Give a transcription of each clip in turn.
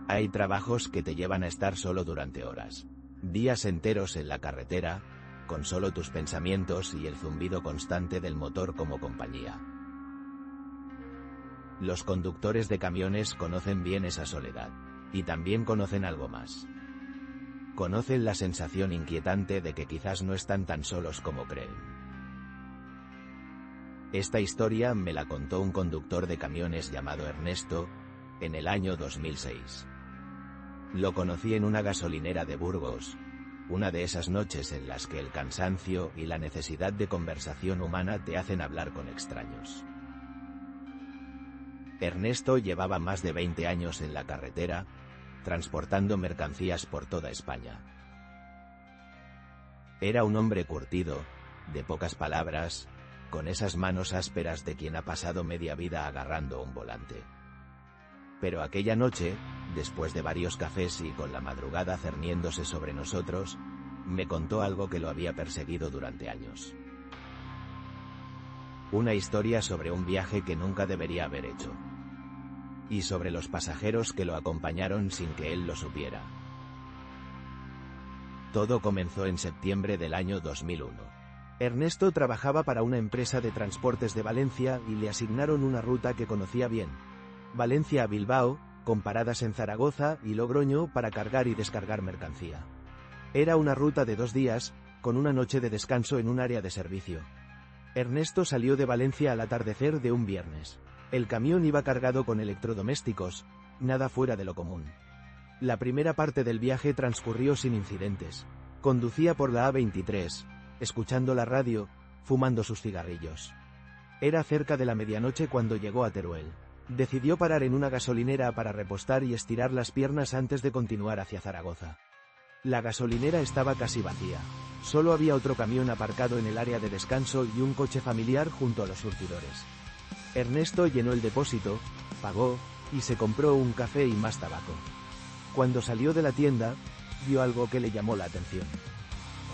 Hay trabajos que te llevan a estar solo durante horas. Días enteros en la carretera, con solo tus pensamientos y el zumbido constante del motor como compañía. Los conductores de camiones conocen bien esa soledad, y también conocen algo más. Conocen la sensación inquietante de que quizás no están tan solos como creen. Esta historia me la contó un conductor de camiones llamado Ernesto, en el año 2006. Lo conocí en una gasolinera de Burgos, una de esas noches en las que el cansancio y la necesidad de conversación humana te hacen hablar con extraños. Ernesto llevaba más de 20 años en la carretera, transportando mercancías por toda España. Era un hombre curtido, de pocas palabras, con esas manos ásperas de quien ha pasado media vida agarrando un volante. Pero aquella noche, después de varios cafés y con la madrugada cerniéndose sobre nosotros, me contó algo que lo había perseguido durante años. Una historia sobre un viaje que nunca debería haber hecho. Y sobre los pasajeros que lo acompañaron sin que él lo supiera. Todo comenzó en septiembre del año 2001. Ernesto trabajaba para una empresa de transportes de Valencia y le asignaron una ruta que conocía bien. Valencia a Bilbao, con paradas en Zaragoza y Logroño para cargar y descargar mercancía. Era una ruta de 2 días, con una noche de descanso en un área de servicio. Ernesto salió de Valencia al atardecer de un viernes. El camión iba cargado con electrodomésticos, nada fuera de lo común. La primera parte del viaje transcurrió sin incidentes. Conducía por la A23, escuchando la radio, fumando sus cigarrillos. Era cerca de la medianoche cuando llegó a Teruel. Decidió parar en una gasolinera para repostar y estirar las piernas antes de continuar hacia Zaragoza. La gasolinera estaba casi vacía. Solo había otro camión aparcado en el área de descanso y un coche familiar junto a los surtidores. Ernesto llenó el depósito, pagó, y se compró un café y más tabaco. Cuando salió de la tienda, vio algo que le llamó la atención.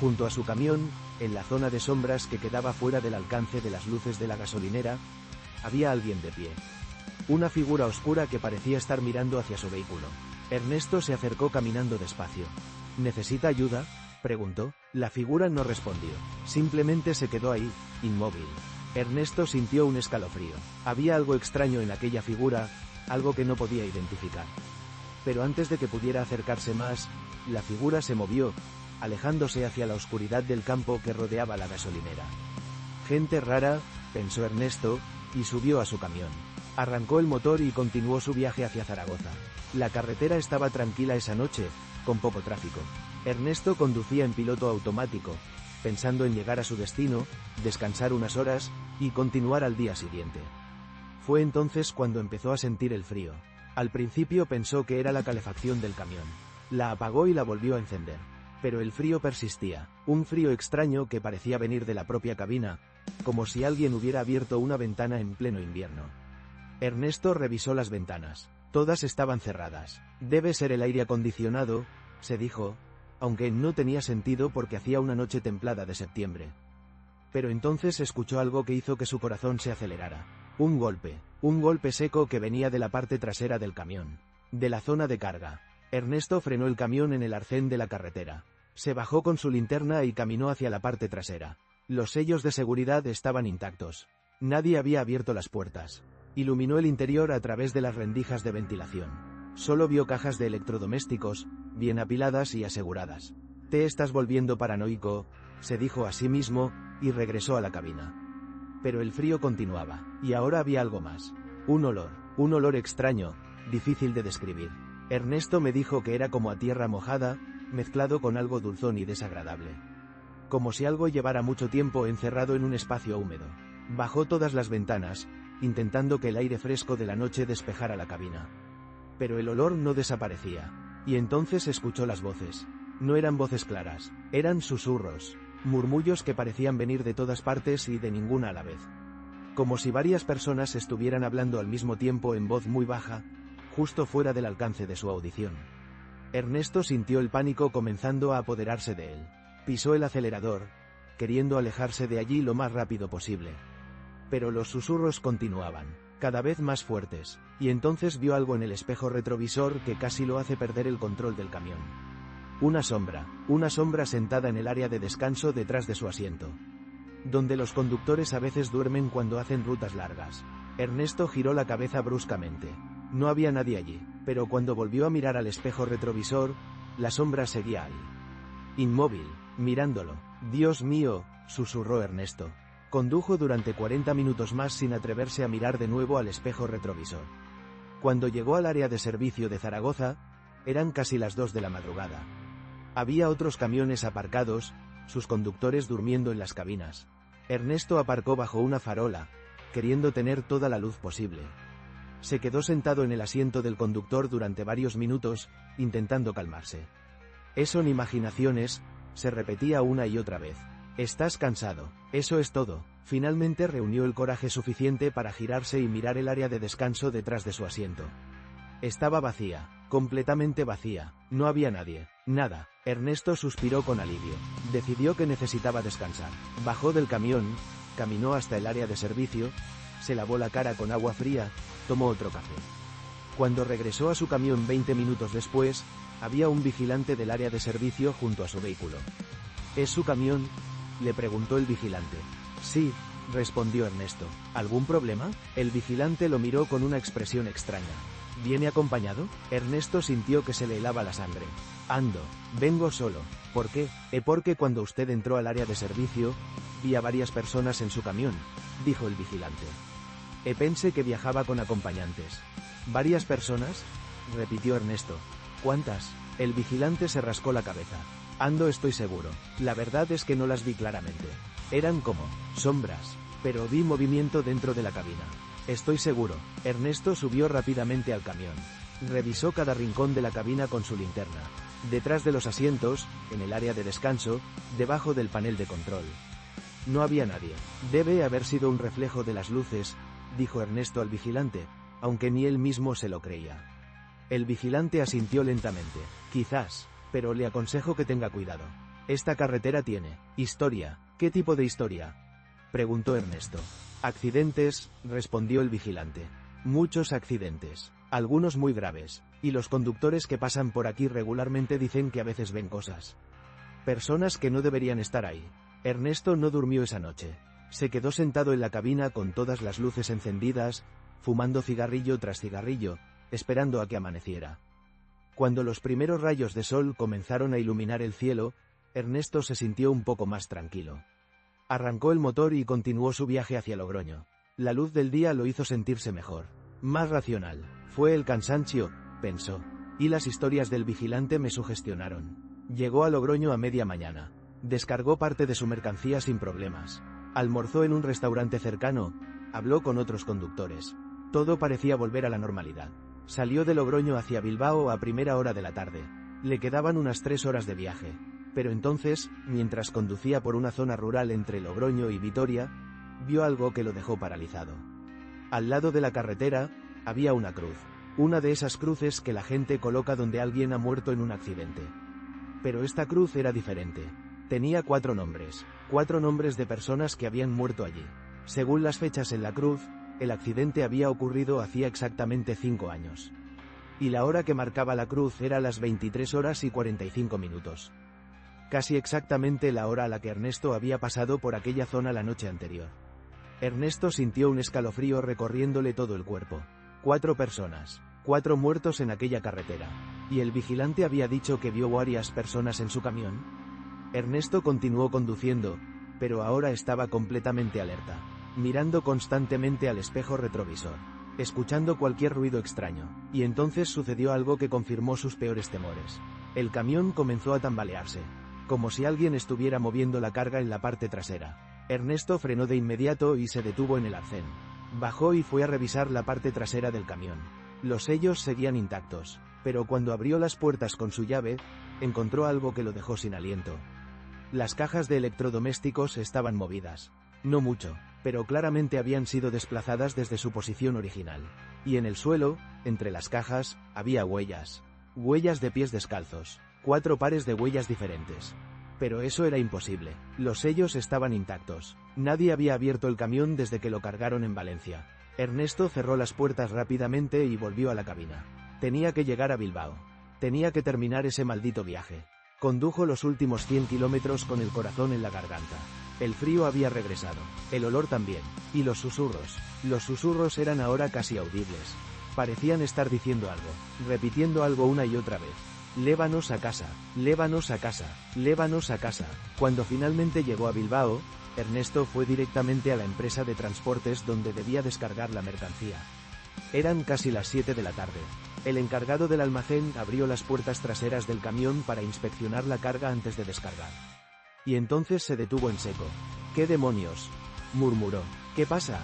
Junto a su camión, en la zona de sombras que quedaba fuera del alcance de las luces de la gasolinera, había alguien de pie. Una figura oscura que parecía estar mirando hacia su vehículo. Ernesto se acercó caminando despacio. ¿Necesita ayuda?, preguntó. La figura no respondió. Simplemente se quedó ahí, inmóvil. Ernesto sintió un escalofrío. Había algo extraño en aquella figura, algo que no podía identificar. Pero antes de que pudiera acercarse más, la figura se movió, alejándose hacia la oscuridad del campo que rodeaba la gasolinera. Gente rara, pensó Ernesto, y subió a su camión. Arrancó el motor y continuó su viaje hacia Zaragoza. La carretera estaba tranquila esa noche, con poco tráfico. Ernesto conducía en piloto automático, pensando en llegar a su destino, descansar unas horas, y continuar al día siguiente. Fue entonces cuando empezó a sentir el frío. Al principio pensó que era la calefacción del camión. La apagó y la volvió a encender. Pero el frío persistía, un frío extraño que parecía venir de la propia cabina, como si alguien hubiera abierto una ventana en pleno invierno. Ernesto revisó las ventanas. Todas estaban cerradas. Debe ser el aire acondicionado, se dijo, aunque no tenía sentido porque hacía una noche templada de septiembre. Pero entonces escuchó algo que hizo que su corazón se acelerara. Un golpe seco que venía de la parte trasera del camión, de la zona de carga. Ernesto frenó el camión en el arcén de la carretera. Se bajó con su linterna y caminó hacia la parte trasera. Los sellos de seguridad estaban intactos. Nadie había abierto las puertas. Iluminó el interior a través de las rendijas de ventilación. Solo vio cajas de electrodomésticos, bien apiladas y aseguradas. «Te estás volviendo paranoico», se dijo a sí mismo, y regresó a la cabina. Pero el frío continuaba, y ahora había algo más. Un olor extraño, difícil de describir. Ernesto me dijo que era como a tierra mojada, mezclado con algo dulzón y desagradable. Como si algo llevara mucho tiempo encerrado en un espacio húmedo. Bajó todas las ventanas, intentando que el aire fresco de la noche despejara la cabina. Pero el olor no desaparecía. Y entonces escuchó las voces. No eran voces claras, eran susurros, murmullos que parecían venir de todas partes y de ninguna a la vez. Como si varias personas estuvieran hablando al mismo tiempo en voz muy baja, justo fuera del alcance de su audición. Ernesto sintió el pánico comenzando a apoderarse de él. Pisó el acelerador, queriendo alejarse de allí lo más rápido posible. Pero los susurros continuaban. cada vez más fuertes, y entonces vio algo en el espejo retrovisor que casi lo hace perder el control del camión. Una sombra sentada en el área de descanso detrás de su asiento, donde los conductores a veces duermen cuando hacen rutas largas. Ernesto giró la cabeza bruscamente. No había nadie allí, pero cuando volvió a mirar al espejo retrovisor, la sombra seguía ahí, inmóvil, mirándolo. «Dios mío», susurró Ernesto. Condujo durante 40 minutos más sin atreverse a mirar de nuevo al espejo retrovisor. Cuando llegó al área de servicio de Zaragoza, eran casi las 2 de la madrugada. Había otros camiones aparcados, sus conductores durmiendo en las cabinas. Ernesto aparcó bajo una farola, queriendo tener toda la luz posible. Se quedó sentado en el asiento del conductor durante varios minutos, intentando calmarse. «Es son imaginaciones», se repetía una y otra vez. «Estás cansado, eso es todo». Finalmente reunió el coraje suficiente para girarse y mirar el área de descanso detrás de su asiento. Estaba vacía, completamente vacía, no había nadie, nada. Ernesto suspiró con alivio. Decidió que necesitaba descansar. Bajó del camión, caminó hasta el área de servicio, se lavó la cara con agua fría, tomó otro café. Cuando regresó a su camión 20 minutos después, había un vigilante del área de servicio junto a su vehículo. «¿Es su camión?», le preguntó el vigilante. «Sí», respondió Ernesto. «¿Algún problema?». El vigilante lo miró con una expresión extraña. «¿Viene acompañado?». Ernesto sintió que se le helaba la sangre. «Ando, vengo solo». «¿Por qué?». Porque cuando usted entró al área de servicio, vi a varias personas en su camión», dijo el vigilante. «Pensé que viajaba con acompañantes». «¿Varias personas?», repitió Ernesto. «¿Cuántas?». El vigilante se rascó la cabeza. «Estoy seguro. La verdad es que no las vi claramente. Eran como sombras, pero vi movimiento dentro de la cabina». «Estoy seguro». Ernesto subió rápidamente al camión. Revisó cada rincón de la cabina con su linterna. Detrás de los asientos, en el área de descanso, debajo del panel de control. No había nadie. «Debe haber sido un reflejo de las luces», dijo Ernesto al vigilante, aunque ni él mismo se lo creía. El vigilante asintió lentamente. «Quizás, pero le aconsejo que tenga cuidado. Esta carretera tiene historia». «¿Qué tipo de historia?», preguntó Ernesto. «Accidentes», respondió el vigilante. «Muchos accidentes, algunos muy graves, y los conductores que pasan por aquí regularmente dicen que a veces ven cosas. Personas que no deberían estar ahí». Ernesto no durmió esa noche. Se quedó sentado en la cabina con todas las luces encendidas, fumando cigarrillo tras cigarrillo, esperando a que amaneciera. Cuando los primeros rayos de sol comenzaron a iluminar el cielo, Ernesto se sintió un poco más tranquilo. Arrancó el motor y continuó su viaje hacia Logroño. La luz del día lo hizo sentirse mejor, más racional. «Fue el cansancio», pensó, y las historias del vigilante me sugestionaron. Llegó a Logroño a media mañana. Descargó parte de su mercancía sin problemas. Almorzó en un restaurante cercano, habló con otros conductores. Todo parecía volver a la normalidad. Salió de Logroño hacia Bilbao a primera hora de la tarde. Le quedaban unas 3 horas de viaje. Pero entonces, mientras conducía por una zona rural entre Logroño y Vitoria, vio algo que lo dejó paralizado. Al lado de la carretera, había una cruz. Una de esas cruces que la gente coloca donde alguien ha muerto en un accidente. Pero esta cruz era diferente. Tenía 4 nombres. 4 nombres de personas que habían muerto allí. Según las fechas en la cruz, el accidente había ocurrido hacía exactamente 5 años. Y la hora que marcaba la cruz era las 23 horas y 45 minutos. Casi exactamente la hora a la que Ernesto había pasado por aquella zona la noche anterior. Ernesto sintió un escalofrío recorriéndole todo el cuerpo. 4 personas, 4 muertos en aquella carretera. ¿Y el vigilante había dicho que vio varias personas en su camión? Ernesto continuó conduciendo, pero ahora estaba completamente alerta, mirando constantemente al espejo retrovisor, escuchando cualquier ruido extraño, y entonces sucedió algo que confirmó sus peores temores. El camión comenzó a tambalearse, como si alguien estuviera moviendo la carga en la parte trasera. Ernesto frenó de inmediato y se detuvo en el arcén. Bajó y fue a revisar la parte trasera del camión. Los sellos seguían intactos, pero cuando abrió las puertas con su llave, encontró algo que lo dejó sin aliento. Las cajas de electrodomésticos estaban movidas. No mucho, pero claramente habían sido desplazadas desde su posición original. Y en el suelo, entre las cajas, había huellas. Huellas de pies descalzos. 4 pares de huellas diferentes. Pero eso era imposible. Los sellos estaban intactos. Nadie había abierto el camión desde que lo cargaron en Valencia. Ernesto cerró las puertas rápidamente y volvió a la cabina. Tenía que llegar a Bilbao. Tenía que terminar ese maldito viaje. Condujo los últimos 100 kilómetros con el corazón en la garganta. El frío había regresado, el olor también, y los susurros. Los susurros eran ahora casi audibles. Parecían estar diciendo algo, repitiendo algo una y otra vez. Lévanos a casa, lévanos a casa, lévanos a casa. Cuando finalmente llegó a Bilbao, Ernesto fue directamente a la empresa de transportes donde debía descargar la mercancía. Eran casi las 7 de la tarde. El encargado del almacén abrió las puertas traseras del camión para inspeccionar la carga antes de descargar. Y entonces se detuvo en seco. «¿Qué demonios?», murmuró. «¿Qué pasa?»,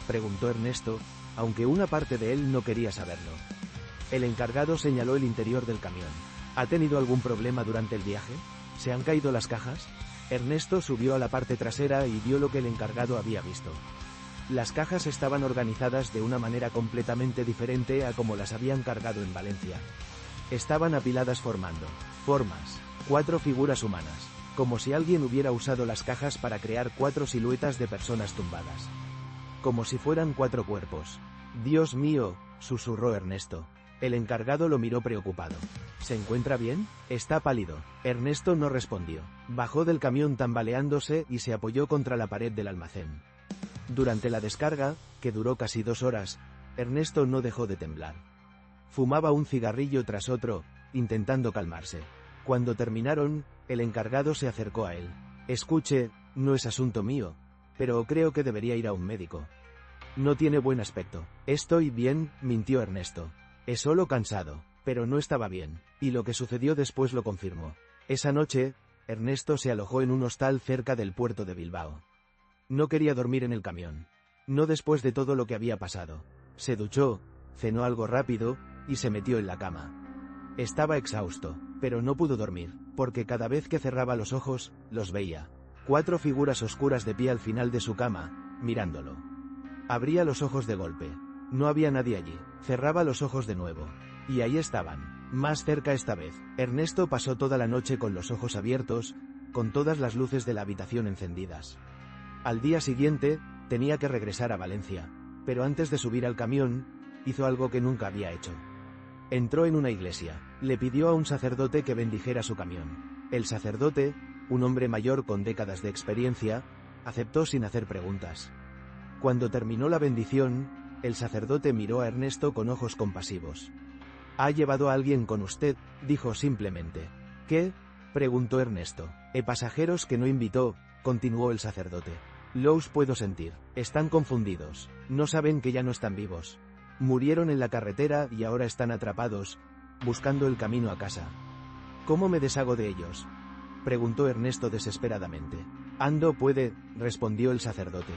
preguntó Ernesto, aunque una parte de él no quería saberlo. El encargado señaló el interior del camión. «¿Ha tenido algún problema durante el viaje? ¿Se han caído las cajas?». Ernesto subió a la parte trasera y vio lo que el encargado había visto. Las cajas estaban organizadas de una manera completamente diferente a como las habían cargado en Valencia. Estaban apiladas formando formas, 4 figuras humanas, como si alguien hubiera usado las cajas para crear 4 siluetas de personas tumbadas. Como si fueran 4 cuerpos. «Dios mío», susurró Ernesto. El encargado lo miró preocupado. «¿Se encuentra bien?». «Está pálido». Ernesto no respondió. Bajó del camión tambaleándose y se apoyó contra la pared del almacén. Durante la descarga, que duró casi 2 horas, Ernesto no dejó de temblar. Fumaba un cigarrillo tras otro, intentando calmarse. Cuando terminaron, el encargado se acercó a él. «Escuche, no es asunto mío, pero creo que debería ir a un médico». «No tiene buen aspecto». «Estoy bien», mintió Ernesto. «Es solo cansado», pero no estaba bien, y lo que sucedió después lo confirmó. Esa noche, Ernesto se alojó en un hostal cerca del puerto de Bilbao. No quería dormir en el camión. No después de todo lo que había pasado. Se duchó, cenó algo rápido, y se metió en la cama. Estaba exhausto, pero no pudo dormir, porque cada vez que cerraba los ojos, los veía. 4 figuras oscuras de pie al final de su cama, mirándolo. Abría los ojos de golpe. No había nadie allí. Cerraba los ojos de nuevo. Y ahí estaban, más cerca esta vez. Ernesto pasó toda la noche con los ojos abiertos, con todas las luces de la habitación encendidas. Al día siguiente, tenía que regresar a Valencia, pero antes de subir al camión, hizo algo que nunca había hecho. Entró en una iglesia, le pidió a un sacerdote que bendijera su camión. El sacerdote, un hombre mayor con décadas de experiencia, aceptó sin hacer preguntas. Cuando terminó la bendición, el sacerdote miró a Ernesto con ojos compasivos. «¿Ha llevado a alguien con usted?», dijo simplemente. «¿Qué?», preguntó Ernesto. «Pasajeros que no invitó», continuó el sacerdote. «Los puedo sentir. Están confundidos. No saben que ya no están vivos. Murieron en la carretera y ahora están atrapados, buscando el camino a casa». «¿Cómo me deshago de ellos?», preguntó Ernesto desesperadamente. «Ando puede», respondió el sacerdote.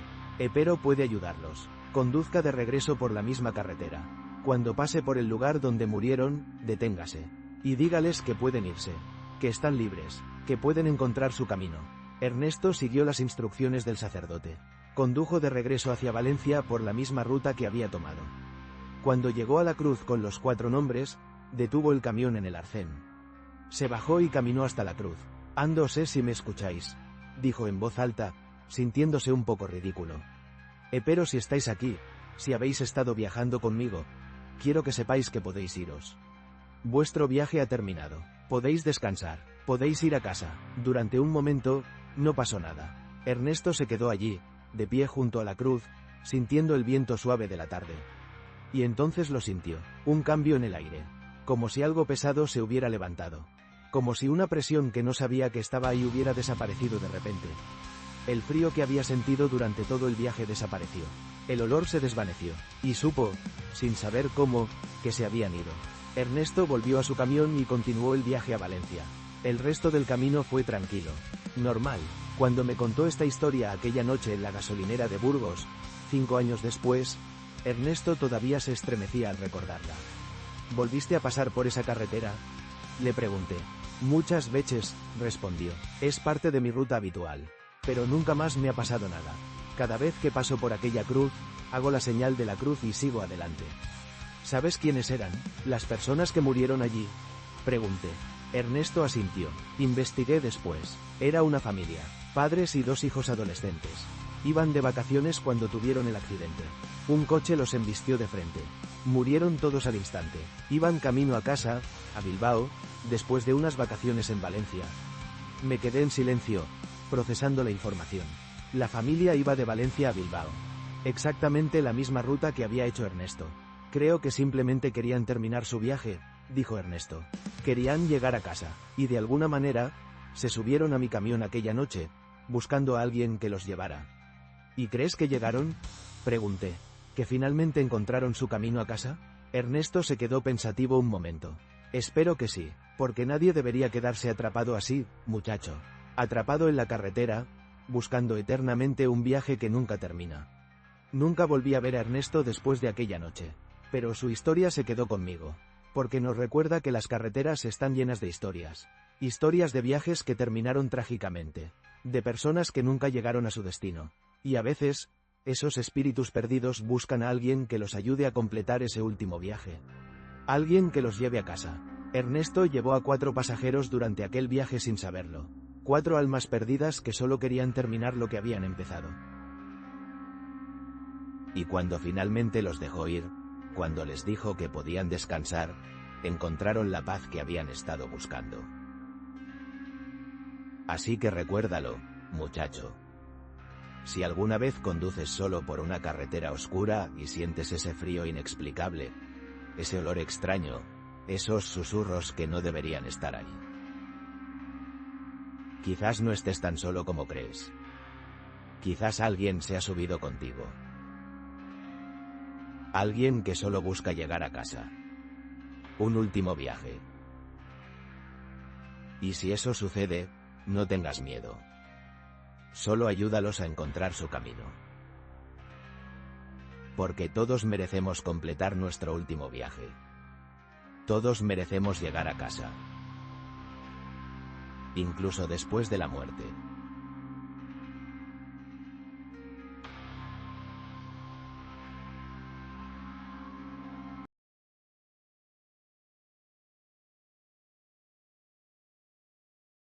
«Pero puede ayudarlos. Conduzca de regreso por la misma carretera. Cuando pase por el lugar donde murieron, deténgase. Y dígales que pueden irse. Que están libres. Que pueden encontrar su camino». Ernesto siguió las instrucciones del sacerdote. Condujo de regreso hacia Valencia por la misma ruta que había tomado. Cuando llegó a la cruz con los 4 nombres, detuvo el camión en el arcén. Se bajó y caminó hasta la cruz. «Ando sé si me escucháis», dijo en voz alta, sintiéndose un poco ridículo. «Pero si estáis aquí, si habéis estado viajando conmigo, quiero que sepáis que podéis iros. Vuestro viaje ha terminado. Podéis descansar. Podéis ir a casa». Durante un momento, no pasó nada. Ernesto se quedó allí, de pie junto a la cruz, sintiendo el viento suave de la tarde. Y entonces lo sintió, un cambio en el aire. Como si algo pesado se hubiera levantado. Como si una presión que no sabía que estaba ahí hubiera desaparecido de repente. El frío que había sentido durante todo el viaje desapareció. El olor se desvaneció, y supo, sin saber cómo, que se habían ido. Ernesto volvió a su camión y continuó el viaje a Valencia. El resto del camino fue tranquilo. Normal. Cuando me contó esta historia aquella noche en la gasolinera de Burgos, 5 años después, Ernesto todavía se estremecía al recordarla. «¿Volviste a pasar por esa carretera?», le pregunté. «Muchas veces», respondió. «Es parte de mi ruta habitual. Pero nunca más me ha pasado nada. Cada vez que paso por aquella cruz, hago la señal de la cruz y sigo adelante». «¿Sabes quiénes eran, las personas que murieron allí?», pregunté. Ernesto asintió. Investigué después. Era una familia, padres y 2 hijos adolescentes. Iban de vacaciones cuando tuvieron el accidente. Un coche los embistió de frente. Murieron todos al instante. Iban camino a casa, a Bilbao, después de unas vacaciones en Valencia. Me quedé en silencio, procesando la información. La familia iba de Valencia a Bilbao. Exactamente la misma ruta que había hecho Ernesto. Creo que simplemente querían terminar su viaje, dijo Ernesto. Querían llegar a casa, y de alguna manera, se subieron a mi camión aquella noche, buscando a alguien que los llevara. ¿Y crees que llegaron?, pregunté. ¿Que finalmente encontraron su camino a casa? Ernesto se quedó pensativo un momento. Espero que sí, porque nadie debería quedarse atrapado así, muchacho. Atrapado en la carretera, buscando eternamente un viaje que nunca termina. Nunca volví a ver a Ernesto después de aquella noche. Pero su historia se quedó conmigo. Porque nos recuerda que las carreteras están llenas de historias. Historias de viajes que terminaron trágicamente. De personas que nunca llegaron a su destino. Y a veces, esos espíritus perdidos buscan a alguien que los ayude a completar ese último viaje. Alguien que los lleve a casa. Ernesto llevó a 4 pasajeros durante aquel viaje sin saberlo. 4 almas perdidas que solo querían terminar lo que habían empezado. Y cuando finalmente los dejó ir, cuando les dijo que podían descansar, encontraron la paz que habían estado buscando. Así que recuérdalo, muchacho. Si alguna vez conduces solo por una carretera oscura y sientes ese frío inexplicable, ese olor extraño, esos susurros que no deberían estar ahí. Quizás no estés tan solo como crees. Quizás alguien se ha subido contigo. Alguien que solo busca llegar a casa. Un último viaje. Y si eso sucede, no tengas miedo. Solo ayúdalos a encontrar su camino. Porque todos merecemos completar nuestro último viaje. Todos merecemos llegar a casa. Incluso después de la muerte.